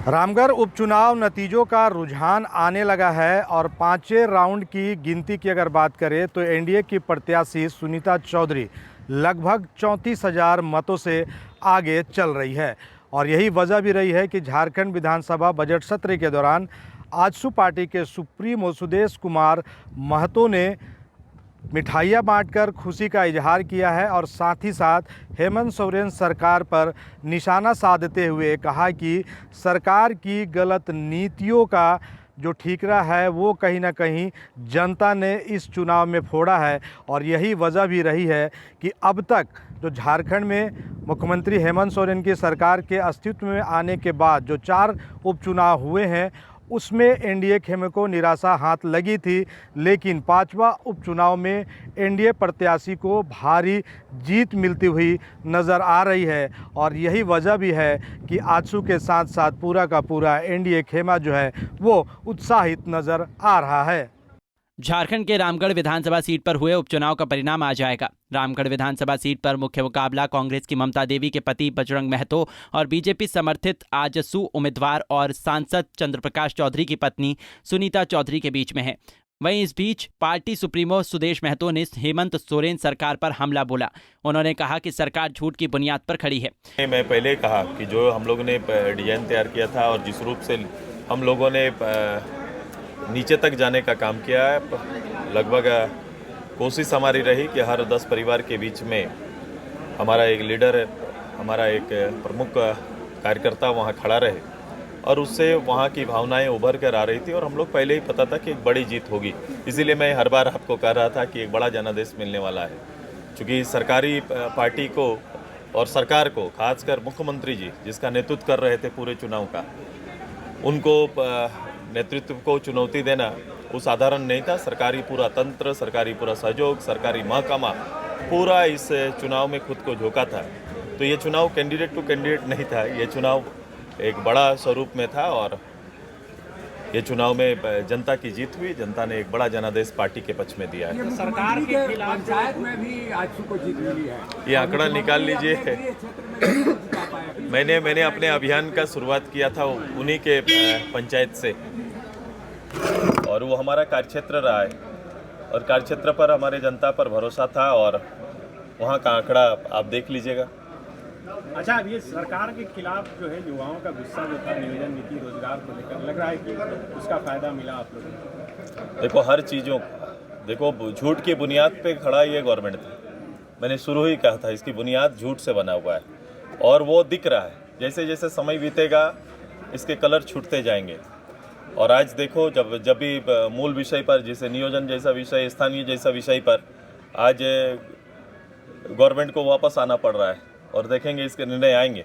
रामगढ़ उपचुनाव नतीजों का रुझान आने लगा है और पांचवें राउंड की गिनती की अगर बात करें तो एनडीए की प्रत्याशी सुनीता चौधरी लगभग 34,000 मतों से आगे चल रही है। और यही वजह भी रही है कि झारखंड विधानसभा बजट सत्र के दौरान आजसू पार्टी के सुप्रीमो सुदेश कुमार महतो ने मिठाइयाँ बांटकर खुशी का इजहार किया है और साथ ही साथ हेमंत सोरेन सरकार पर निशाना साधते हुए कहा कि सरकार की गलत नीतियों का जो ठीकरा है वो कहीं ना कहीं जनता ने इस चुनाव में फोड़ा है। और यही वजह भी रही है कि अब तक जो झारखंड में मुख्यमंत्री हेमंत सोरेन की सरकार के अस्तित्व में आने के बाद जो 4 उपचुनाव हुए हैं उसमें एनडीए खेमे को निराशा हाथ लगी थी, लेकिन 5वां उपचुनाव में एनडीए प्रत्याशी को भारी जीत मिलती हुई नज़र आ रही है। और यही वजह भी है कि आजसू के साथ साथ पूरा का पूरा एनडीए खेमा जो है वो उत्साहित नज़र आ रहा है। झारखंड के रामगढ़ विधानसभा सीट पर हुए उपचुनाव का परिणाम आ जाएगा। रामगढ़ विधानसभा सीट पर मुख्य मुकाबला कांग्रेस की ममता देवी के पति बजरंग महतो और बीजेपी समर्थित आजसू उम्मीदवार और सांसद चंद्रप्रकाश चौधरी की पत्नी सुनीता चौधरी के बीच में है। वहीं इस बीच पार्टी सुप्रीमो सुदेश महतो ने हेमंत सोरेन सरकार पर हमला बोला। उन्होंने कहा कि सरकार झूठ की बुनियाद पर खड़ी है। मैं पहले कहा कि जो हम लोगों ने डिजाइन तैयार किया था और जिस रूप से हम लोगों ने नीचे तक जाने का काम किया है, लगभग कोशिश हमारी रही कि हर 10 परिवार के बीच में हमारा एक लीडर, हमारा एक प्रमुख कार्यकर्ता वहाँ खड़ा रहे और उससे वहाँ की भावनाएं उभर कर आ रही थी। और हम लोग पहले ही पता था कि एक बड़ी जीत होगी, इसीलिए मैं हर बार आपको कह रहा था कि एक बड़ा जनादेश मिलने वाला है। क्योंकि सरकारी पार्टी को और सरकार को, खासकर मुख्यमंत्री जी जिसका नेतृत्व कर रहे थे पूरे चुनाव का, उनको नेतृत्व को चुनौती देना वो साधारण नहीं था। सरकारी पूरा तंत्र, सरकारी पूरा सहयोग, सरकारी महकमा पूरा इस चुनाव में खुद को झोंका था। तो ये चुनाव कैंडिडेट टू कैंडिडेट नहीं था, ये चुनाव एक बड़ा स्वरूप में था और ये चुनाव में जनता की जीत हुई। जनता ने एक बड़ा जनादेश पार्टी के पक्ष में दिया है। सरकार के खिलाफ पंचायत में भी आजसू को जीत मिली है, ये आंकड़ा निकाल लीजिए। मैंने अपने अभियान का शुरुआत किया था उन्हीं के पंचायत से और वो हमारा कार्यक्षेत्र रहा है और कार्यक्षेत्र पर हमारे जनता पर भरोसा था और वहाँ का आंकड़ा आप देख लीजिएगा। अच्छा, अब ये सरकार के खिलाफ जो है युवाओं का गुस्सा जो था नियोजन नीति रोजगार को लेकर, लग रहा है कि उसका फायदा मिला आप लोगों को? देखो, हर चीज़ों देखो झूठ की बुनियाद पे खड़ा ये गवर्नमेंट था। मैंने शुरू ही कहा था इसकी बुनियाद झूठ से बना हुआ है और वो दिख रहा है। जैसे जैसे समय बीतेगा इसके कलर छूटते जाएंगे। और आज देखो जब भी मूल विषय पर, जैसे नियोजन जैसा विषय, स्थानीय जैसा विषय पर आज गवर्नमेंट को वापस आना पड़ रहा है और देखेंगे इसके निर्णय आएंगे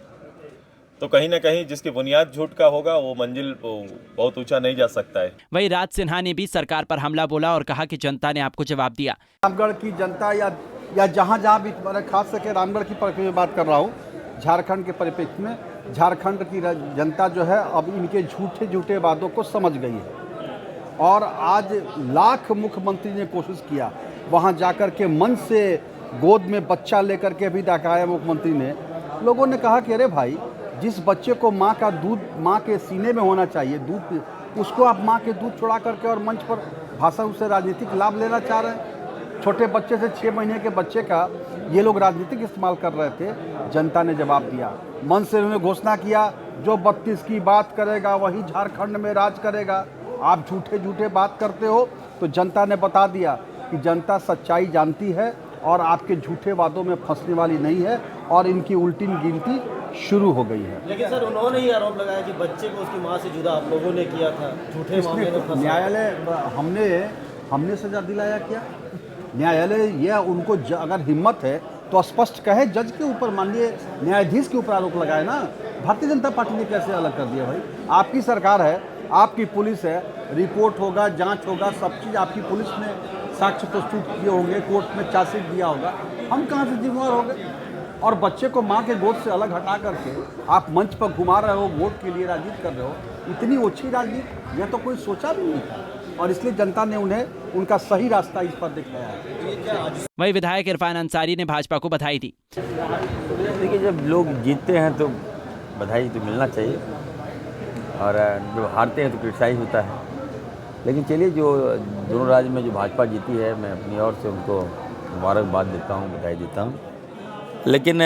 तो कहीं ना कहीं जिसकी बुनियाद झूठ का होगा वो मंजिल बहुत ऊंचा नहीं जा सकता है। वहीं राज सिन्हा ने भी सरकार पर हमला बोला और कहा कि जनता ने आपको जवाब दिया। रामगढ़ की जनता या जहाँ भी, खास करके रामगढ़ की परिप्रेक्ष्य में बात कर रहा हूँ, झारखंड के परिप्रेक्ष्य में झारखंड की जनता जो है अब इनके झूठे वादों को समझ गई है। और आज लाख मुख्यमंत्री ने कोशिश किया वहाँ जाकर के मन से गोद में बच्चा लेकर के भी दिखाया मुख्यमंत्री ने। लोगों ने कहा कि अरे भाई, जिस बच्चे को माँ का दूध माँ के सीने में होना चाहिए, दूध, उसको आप माँ के दूध छुड़ा करके और मंच पर भाषा उससे राजनीतिक लाभ लेना चाह रहे हैं। छोटे बच्चे से 6 महीने के बच्चे का ये लोग राजनीतिक इस्तेमाल कर रहे थे। जनता ने जवाब दिया। मन से उन्होंने घोषणा किया जो 32 की बात करेगा वही झारखंड में राज करेगा। आप झूठे बात करते हो तो जनता ने बता दिया कि जनता सच्चाई जानती है और आपके झूठे वादों में फंसने वाली नहीं है और इनकी उल्टी गिनती शुरू हो गई है। लेकिन सर, उन्होंने ही आरोप लगाया कि बच्चे को उसकी माँ से जुदा आप लोगों ने किया था, झूठे मामले में फंसा। न्यायालय हमने सजा दिलाया क्या? न्यायालय यह उनको अगर हिम्मत है तो स्पष्ट कहे, जज के ऊपर, माननीय न्यायाधीश के ऊपर आरोप लगाए ना। भारतीय जनता पार्टी ने कैसे अलग कर दिया भाई? आपकी सरकार है, आपकी पुलिस है, रिपोर्ट होगा, जांच होगा, सब चीज़ आपकी पुलिस ने साक्ष्य प्रस्तुत किए होंगे, कोर्ट में चार्जशीट दिया होगा। हम कहाँ से जिम्मेवार हो गए? और बच्चे को माँ के गोद से अलग हटा करके आप मंच पर घुमा रहे हो, वोट के लिए राजनीति कर रहे हो। इतनी ओछी राजनीति, यह तो कोई सोचा भी नहीं था और इसलिए जनता ने उन्हें उनका सही रास्ता इस पर दिखाया है। वहीं विधायक इरफान अंसारी ने भाजपा को बधाई दी। देखिए, जब लोग जीतते हैं तो बधाई तो मिलना चाहिए। और जब हारते हैं तो क्रिटिसाइज होता है। लेकिन चलिए, जो दोनों राज्य में जो भाजपा जीती है, मैं अपनी ओर से उनको मुबारकबाद देता हूँ, बधाई देता हूँ। लेकिन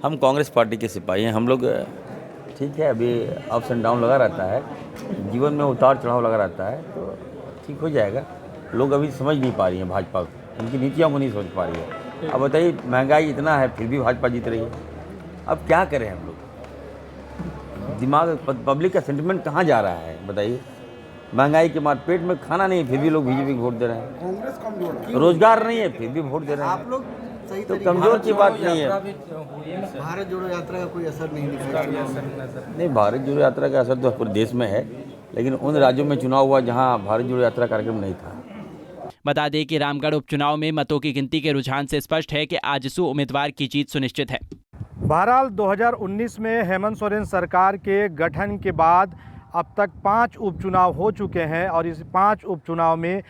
हम कांग्रेस पार्टी के सिपाही हैं, हम लोग ठीक है, अभी अप्स एंड डाउन लगा रहता है, जीवन में उतार चढ़ाव लगा रहता है, तो ठीक हो जाएगा। लोग अभी समझ नहीं पा रही हैं भाजपा को, उनकी नीतियों को नहीं समझ पा रही है। अब बताइए, महंगाई इतना है फिर भी भाजपा जीत रही है, अब क्या करें हम लोग? दिमाग, पब्लिक का सेंटिमेंट कहाँ जा रहा है बताइए? महंगाई के बाद पेट में खाना नहीं है फिर भी लोग बीजेपी को वोट दे रहे हैं। कांग्रेस कमजोर है, रोजगार नहीं है फिर भी वोट दे रहे हैं। आप लोग सही तो कमजोर की बात नहीं है। भारत जोड़ो यात्रा का कोई असर नहीं दिखाई। नहीं, भारत जोड़ो यात्रा का असर तो पूरे देश में है, लेकिन उन राज्यों में चुनाव हुआ जहां भारत जोड़ो यात्रा कार्यक्रम नहीं था। बता दें कि रामगढ़ उपचुनाव में मतों की गिनती के रुझान से स्पष्ट है कि आजसू उम्मीदवार की जीत सुनिश्चित है। बहरहाल 2019 में हेमंत सोरेन सरकार के गठन के बाद अब तक 5 उपचुनाव हो चुके हैं और इस 5 उपचुनाव में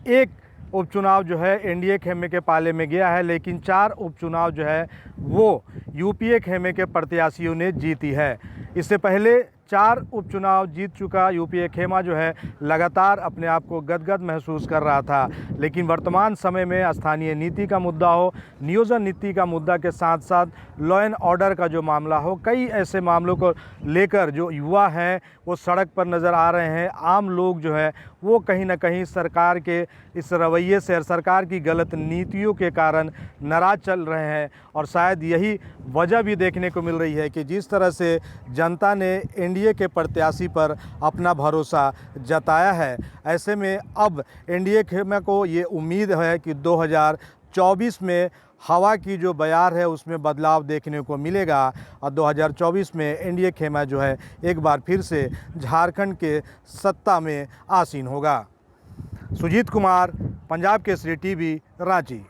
एक उपचुनाव जो है एनडीए खेमे के पाले में गया है, लेकिन 4 उपचुनाव जो है वो यूपीए खेमे के प्रत्याशियों ने जीती है। इससे पहले 4 उपचुनाव जीत चुका यूपीए खेमा जो है लगातार अपने आप को गदगद महसूस कर रहा था, लेकिन वर्तमान समय में स्थानीय नीति का मुद्दा हो, नियोजन नीति का मुद्दा के साथ साथ लॉ एंड ऑर्डर का जो मामला हो, कई ऐसे मामलों को लेकर जो युवा हैं वो सड़क पर नज़र आ रहे हैं। आम लोग जो है वो कहीं ना कहीं सरकार के इस रवैये से और सरकार की गलत नीतियों के कारण नाराज़ चल रहे हैं और शायद यही वजह भी देखने को मिल रही है कि जिस तरह से जनता ने एनडीए के प्रत्याशी पर अपना भरोसा जताया है, ऐसे में अब एनडीए खेमे को ये उम्मीद है कि 2024 में हवा की जो बयार है उसमें बदलाव देखने को मिलेगा और 2024 में एनडीए खेमा जो है एक बार फिर से झारखंड के सत्ता में आसीन होगा। सुजीत कुमार, पंजाब केसरी टीवी, रांची।